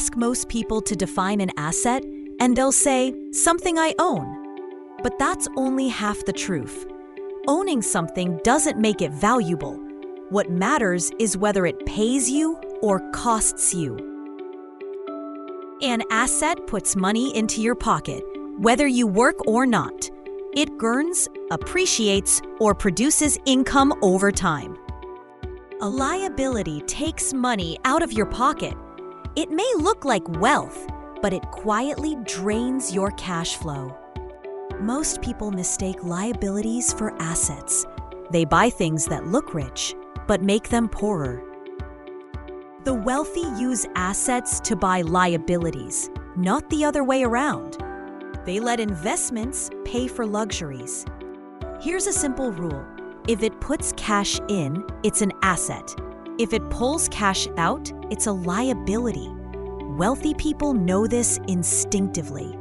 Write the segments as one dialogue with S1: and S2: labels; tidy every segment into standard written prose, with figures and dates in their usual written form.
S1: Ask most people to define an asset, and they'll say, something I own. But that's only half the truth. Owning something doesn't make it valuable. What matters is whether it pays you or costs you. An asset puts money into your pocket, whether you work or not. It earns, appreciates, or produces income over time. A liability takes money out of your pocket. It may look like wealth, but it quietly drains your cash flow. Most people mistake liabilities for assets. They buy things that look rich, but make them poorer. The wealthy use assets to buy liabilities, not the other way around. They let investments pay for luxuries. Here's a simple rule. If it puts cash in, it's an asset. If it pulls cash out, it's a liability. Wealthy people know this instinctively.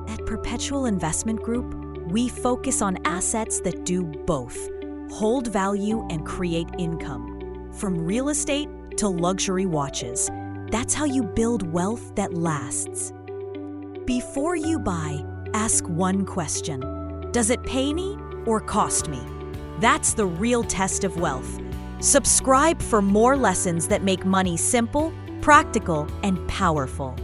S1: At Perpetual Investment Group, we focus on assets that do both, hold value and create income. From real estate to luxury watches, that's how you build wealth that lasts. Before you buy, ask one question. Does it pay me or cost me? That's the real test of wealth. Subscribe for more lessons that make money simple, practical, and powerful.